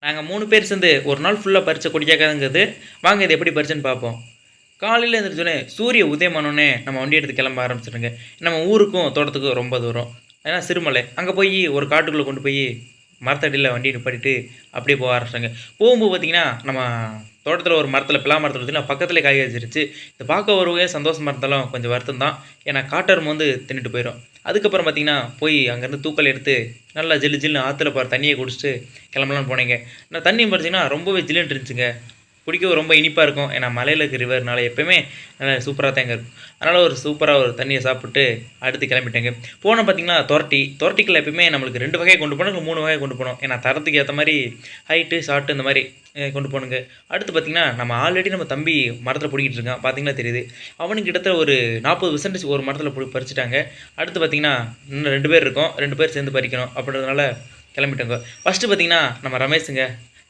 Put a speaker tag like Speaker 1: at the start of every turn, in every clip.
Speaker 1: நாங்க 3 பேர் சேர்ந்து ஒரு நாள் ஃபுல்லா பறிச்ச கொடிக்காய்ங்கிறது, வாங்க இது எப்படி பறிச்சேன்னு பார்ப்போம். காலையில எந்திரிச்சோனே, சூரிய உதயமானோனே நம்ம வண்டி எடுத்து கிளம்ப ஆரம்பிச்சுட்டோங்க. நம்ம ஊருக்கும், தோட்டத்துக்கும் ரொம்ப தூரம். ஏன்னா சிறுமலை. அங்க போயி ஒரு காட்டுக்குள்ள கொண்டு போயி, மரத்தடியில வண்டிய நிப்பாட்டிட்டு, அப்படியே போக ஆரம்பிச்சிட்டோங்க. போகும்போது பார்த்தீங்கன்னா, நம்ம தோட்டத்தில ஒரு மரத்தில பிலா மரத்தில பார்த்தீங்கன்னா, பக்கத்திலே காய் காய்ச்சிருச்சு. இத பார்க்க ஒரு வகையா சந்தோஷமா இருந்தாலும், கொஞ்சம் வருத்தம் தான். ஏன்னா காட்டெருமை வந்து தின்னுட்டு போயிரும். அதுக்கப்புறம் பார்த்தீங்கன்னா, போய் அங்கேருந்து தூக்கல் எடுத்து, நல்லா ஜில்லு ஜில்லுன்னு ஆத்துல பாரு தண்ணிய குடிச்சுட்டு கிளம்பலான்னு போனேங்க. ஆனா தண்ணி பார்த்தீங்கன்னா, ரொம்பவே ஜில்லுன்னு இருந்துச்சுங்க. குடிக்கவும் ரொம்ப இனிப்பா இருக்கும். ஏன்னா மலையில இருக்க ரிவர்னால எப்பயுமே நல்லா சூப்பரா தாங்க இருக்கும். அதனால ஒரு சூப்பரா ஒரு தண்ணிய சாப்பிட்டு அடுத்து கிளம்பிட்டேங்க. போன பார்த்தீங்கன்னா தொரட்டி. தொரட்டிக்குள்ள எப்பயுமே நம்மளுக்கு 2 வகை கொண்டு போணும், இல்ல 3 வகை கொண்டு போணும். ஏன்னா தரத்துக்கு ஏத்த மாரி ஹைட்டு, ஷார்ட் இந்த மாரி கொண்டு போணுங்க. அடுத்து பார்த்தீங்கன்னா, நம்ம ஆல்ரெடி நம்ம தம்பி மரத்தில புடுங்கிட்டு இருக்கான். பார்த்தீங்கன்னா தெரியுது. அவனுக்கு கிட்டத்தட்ட ஒரு 40% ஒரு மரத்தில பறிச்சுட்டாங்க. அடுத்து பார்த்தீங்கன்னா, இன்னும் 2 பேர் இருக்கோம். 2 பேர் சேர்ந்து பறிக்கணும். அப்படின்றதுனால கிளம்பிட்டோங்க. ஃபர்ஸ்ட்டு பார்த்தீங்கன்னா, நம்ம ரமேஷுங்க.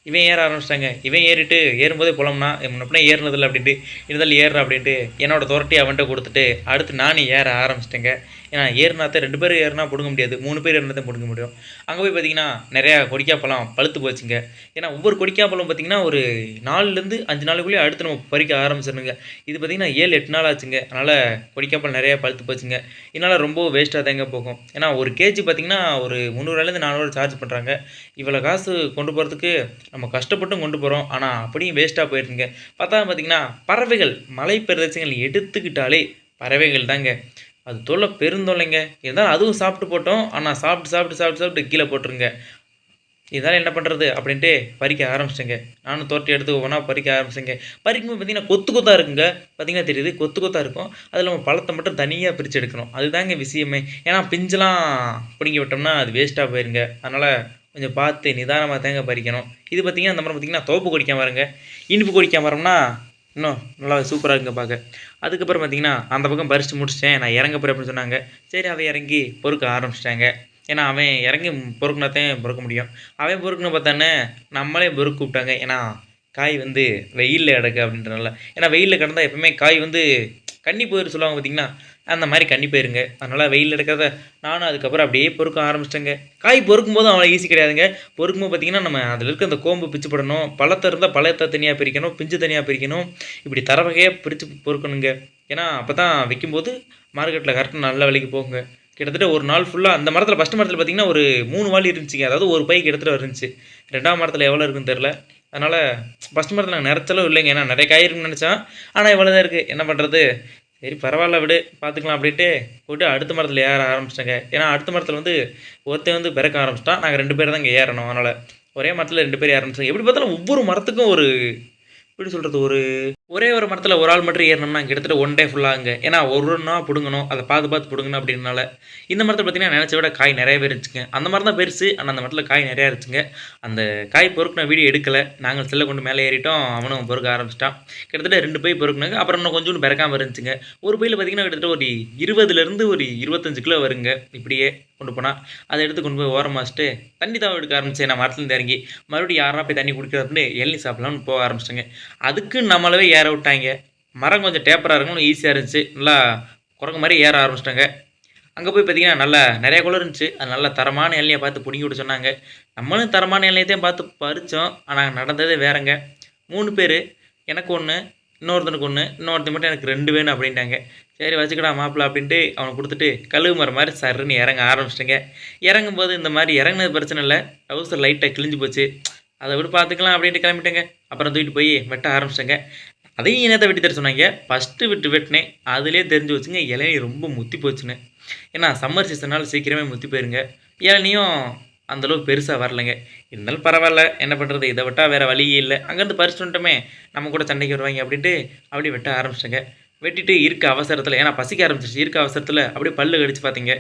Speaker 1: இவன் ஏற ஆரம்பிச்சிட்டாங்க. இவன் ஏறிட்டு ஏறும்போதே புலம்புனான், முன்ன பின்ன ஏறுனதில்ல அப்படின்ட்டு. இருந்தாலும் ஏறுறா அப்படின்ட்டு என்னோட துரட்டி அவன்ட்ட குடுத்துட்டு, அடுத்து நானும் ஏற ஆரம்பிச்சிட்டேங்க. ஏன்னா ஏறுனாத்தான் 2 பேர் ஏறுனா புடுங்க முடியாது. 3 பேர் ஏறுனா தான் புடுங்க முடியும். அங்க போய் பார்த்தீங்கன்னா, நெறையா கொடிக்காப்பழம் பழுத்து போச்சுங்க. ஏன்னா ஒவ்வொரு கொடிக்காப்பழம் பார்த்தீங்கன்னா, ஒரு 4லேருந்து 5 நாளுக்குள்ளயே அடுத்து நம்ம பறிக்க ஆரம்பிச்சிடணுங்க. இது பார்த்தீங்கன்னா 7, 8 நாள் ஆச்சுங்க. அதனால கொடிக்காப்பழம் நெறையா பழுத்து போச்சுங்க. இதனால ரொம்ப வேஸ்ட்டா தாங்க போகும். ஏன்னா 1 கேஜி பார்த்தீங்கன்னா, ஒரு ரூ. 300லேருந்து ரூ. 400 சார்ஜ் பண்றாங்க. இவ்வளோ காசு கொண்டு போறதுக்கு நம்ம கஷ்டப்பட்டும் கொண்டு போறோம். ஆனா அப்படியும் வேஸ்ட்டா போயிருதுங்க. பார்த்தீங்கன்னா, பறவைகள் மலை பிரதேசங்கள் எடுத்துக்கிட்டாலே பறவைகள் தாங்க. அது தொல்லை பெருந்தொல்லைங்க. இருந்தாலும் அதுவும் சாப்பிட்டு போட்டோம். ஆனா சாப்பிட்டு கீழ போட்டுருங்க. இதனால என்ன பண்றது? அப்படின்ட்டு பறிக்க ஆரம்பிச்சுட்டேங்க. நானும் தொரட்டி எடுத்து ஒவ்வொன்னா பறிக்க ஆரம்பிச்சேங்க. பறிக்கும்போது பார்த்தீங்கன்னா, கொத்து கொத்தா இருக்குங்க. பார்த்தீங்கன்னா தெரியுது. கொத்து கொத்தா இருக்கும். அதில நம்ம பழத்த மட்டும் தனியா பிரிச்சு எடுக்கணும். அதுதாங்க விஷயமே. ஏன்னா பிஞ்செல்லாம் பிடுங்கி விட்டோம்னா, அது வேஸ்ட்டா போயிருங்க. அதனால கொஞ்சம் பார்த்து நிதானமா தாங்க பறிக்கணும். இது பார்த்தீங்கன்னா, இந்த மரம் பார்த்தீங்கன்னா, தோப்பு கொடிக்காய் மரங்க. இனிப்பு கொடிக்காய் மரம்னா, இன்னும் நல்லா சூப்பரா இருக்குங்க பார்க்க. அதுக்கப்புறம் பார்த்தீங்கன்னா, அந்த பக்கம் பறிச்சு முடிச்சுட்டேன். நான் இறங்க போறேன் அப்படின்னு சொன்னாங்க. சரி அவன் இறங்கி பொறுக்க ஆரம்பிச்சுட்டாங்க. ஏன்னா அவன் இறங்கி பொறுக்குனா தான் பொறுக்க முடியும். அவன் பொறுக்குன பார்த்தானே, நம்மளே பொறுக்க கூப்பிட்டாங்க. ஏன்னா, காய் வந்து வெயில்ல கிடக்கு அப்படின்றனால. ஏன்னா வெயில்ல கிடந்தா எப்பவுமே காய் வந்து கன்னி போயிரும் சொல்லுவாங்க பார்த்தீங்களா? அந்த மாரி கன்னி போயிருங்க. அதனால வெயில்ல எடுக்கிறத நானும் அதுக்கப்புறம் அப்படியே பொறுக்க ஆரம்பிச்சிட்டேங்க. காய் பொறுக்கும்போதும் அவ்வளோ ஈஸி கிடையாதுங்க. பொறுக்கும்போது பார்த்தீங்கன்னா, நம்ம அதில இருக்க அந்த கோம்பு பிச்சு போடணும். பழத்த இருந்தா பழத்த தனியா பிரிக்கணும். பிஞ்சு தனியா பிரிக்கணும். இப்படி தர வகையா பிரிச்சு பொறுக்கணுங்க. ஏன்னா, அப்பதான் விக்கும்போது மார்க்கெட்ல கரெக்ட்டா நல்ல விலைக்கு போகுங்க. கிட்டத்தட்ட ஒரு நாள் ஃபுல்லா அந்த மரத்தில ஃபர்ஸ்ட் மரத்தில பார்த்தீங்கன்னா, ஒரு 3 வாளி இருந்துச்சுங்க. அதாவது ஒரு பை கிட்டத்தட்ட இருந்துச்சு. 2ஆம் மரத்தில எவ்வளோ இருக்குன்னு தெரியல. அதனால ஃபர்ஸ்ட் மரத்தில நெறச்சளவு இல்லைங்க. ஏன்னா நெறைய காய் இருக்குன்னு நெனச்சேன். ஆனா இவ்வளோ தான் இருக்கு. என்ன பண்றது? சரி பரவால்ல விடு, பார்த்துக்கலாம் அப்படின்ட்டு போயிட்டு அடுத்த மரத்தில ஏற ஆரம்பிச்சுட்டேங்க. ஏன்னா அடுத்த மரத்தில வந்து ஒருத்தன் வந்து பெறக்க ஆரம்பிச்சுட்டான். நாங்க 2 பேர் தான் இங்க ஏறணும். அதனால ஒரே மரத்தில 2 பேர் ஏற ஆரம்பிச்சோம். எப்படி பார்த்தாலும் ஒவ்வொரு மரத்துக்கும் ஒரு எப்படி சொல்றது? ஒரே ஒரு மரத்தில ஒரு ஆள் மட்டும் ஏறுனோம்னா, கிட்டத்தட்ட 1 டே ஃபுல்லா ஆகுங்க. ஏன்னா ஒரு ஒண்ணா புடுங்கணும். அத பார்த்து பார்த்து புடுங்கணும் அப்படின்றனால. இந்த மரத்தில பார்த்தீங்கன்னா, நெனச்ச விட காய் நெறையவே இருந்துச்சுங்க. அந்த மரம் தான் பெருசு. ஆனா அந்த மரத்தில காய் நெறையா இருந்துச்சுங்க. அந்த காய் பொறுக்குன வீடியோ எடுக்கல. நாங்க செல்ல கொண்டு மேலே ஏறிட்டோம். அவனும் பொறுக்க ஆரம்பிச்சுட்டான். கிட்டத்தட்ட 2 பை பொறுக்குனாங்க. அப்புறம் இன்னும் கொஞ்சோண்டு பெறக்காம இருந்துச்சுங்க. ஒரு பையில பார்த்தீங்கன்னா, கிட்டத்தட்ட ஒரு 20லேருந்து ஒரு 25 கிலோ வருங்க. இப்படியே கொண்டு போனா. அத எடுத்து கொண்டு போய் ஓரமா வச்சுட்டு, தண்ணி தாவ எடுக்க ஆரம்பிச்சேன். நான் மரத்துலருந்து இறங்கி. மறுபடியும் யார்றா போய் தண்ணி குடிக்கிறது அப்படின்னு இளநீ சாப்பிடலாம்னு போக ஆரம்பிச்சுட்டேங்க. அதுக்கு நம்மளவே ஏற விட்டாய்ங்க. மரம் கொஞ்சம் டேப்பரா இருக்கணும், ஈஸியா இருந்துச்சு. நல்லா குரங்கு மாரி ஏற ஆரம்பிச்சுட்டேங்க. அங்க போய் பார்த்தீங்கன்னா, நல்லா நெறைய குளம் இருந்துச்சு. அது நல்ல தரமான இளநிய பார்த்து புடுங்கி விட சொன்னாங்க. நம்மளும் தரமான இளநிய தான் பார்த்து பறிச்சோம். ஆனா நடந்ததே வேறங்க. 3 பேரு. எனக்கு 1, இன்னொருத்தனுக்கு 1, இன்னொருத்தன் மட்டும் எனக்கு 2 வேணும் அப்படின்ட்டாங்க. சரி வச்சுக்கடா மாப்பிள அப்படின்ட்டு அவனுக்கு குடுத்துட்டு, கழுகு மரம் மாரி சர்ருன்னு இறங்க ஆரம்பிச்சுட்டேங்க. இறங்கும்போது இந்த மாரி இறங்குனது பிரச்சனை இல்ல. ட்ரவுசர் லைட்டா கிழிஞ்சு போச்சு. அத விடு பார்த்துக்கலாம் அப்படின்ட்டு கிளம்பிட்டேங்க. அப்புறம் தூக்கிட்டு போய் வெட்ட ஆரம்பிச்சுட்டேங்க. அதையும் என்னத்த வெட்டி தர சொன்னாங்க. ஃபர்ஸ்ட்டு வெட்டினேன். அதிலேயே தெரிஞ்சு போச்சுங்க, இளநீ ரொம்ப முத்தி போச்சுன்னு. ஏன்னா சம்மர் சீசன்னால சீக்கிரமே முத்தி போயிருங்க. இளநியும் அந்த அளவுக்கு பெருசா வரலைங்க. இருந்தாலும் பரவால்ல. என்ன பண்றது? இத விட்டா வேற வழியே இல்ல. அங்கேருந்து பறிச்சுட்டு வந்துட்டோமே, நம்ம கூட சண்டைக்கு வருவாய்ங்க அப்படின்ட்டு அப்படியே வெட்ட ஆரம்பிச்சுட்டேங்க. வெட்டிட்டு இருக்க அவசரத்தில ஏன்னா பசிக்க ஆரம்பிச்சுருச்சு. இருக்க அவசரத்தில அப்படியே பல்லு கடிச்சு பார்த்தீங்க.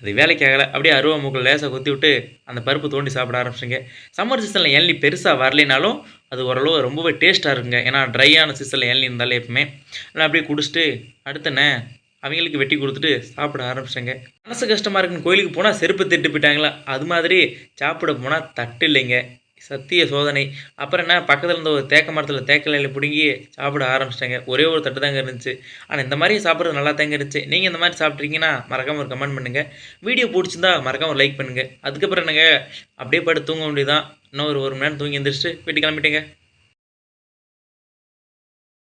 Speaker 1: அது வேலைக்கு ஆகல. அப்படியே அருவா மூக்குல லேசா குத்தி விட்டு, அந்த பருப்பு தோண்டி சாப்பிட ஆரம்பிச்சேங்க. சம்மர் சீசன்ல இளநீ பெருசா வரலைனாலும், அது ஓரளவு ரொம்பவே டேஸ்ட்டா இருக்குங்க. ஏன்னா ட்ரையான சீசன்ல இளநீ இருந்தாலே எப்பவுமே. நான் அப்படியே குடிச்சுட்டு, அடுத்து என்ன அவைங்களுக்கு வெட்டி குடுத்துட்டு சாப்பிட ஆரம்பிச்சேங்க. மனசு கஷ்டமா இருக்குன்னு கோயிலுக்கு போனா செருப்பு திருட்டு போயிட்டாங்களா, அது மாதிரி சாப்பிட போனா தட்டு இல்லைங்க. சத்திய சோதனை. அப்புறம் என்ன பக்கத்துல இருந்த ஒரு தேக்க மரத்தில தேக்க இலையில பிடுங்கி சாப்பிட ஆரம்பிச்சுட்டேங்க. ஒரே ஒரு தட்டு தாங்க இருந்துச்சு. ஆனா இந்த மாரி சாப்பிடுறது நல்லா தாங்க இருந்துச்சு. நீங்க இந்த மாரி சாப்பிட்ருக்கீங்கன்னா, மறக்காம ஒரு கமெண்ட் பண்ணுங்க. வீடியோ புடிச்சிருந்தா மறக்காம ஒரு லைக் பண்ணுங்க. அதுக்கப்புறம் என்னங்க, அப்படியே படுத்து தூங்க வேண்டியது தான். இன்னும் ஒரு 1 மணி நேரம் தூங்கி எந்திரிச்சுட்டு வீட்டுக்கு கிளம்பிட்டேங்க.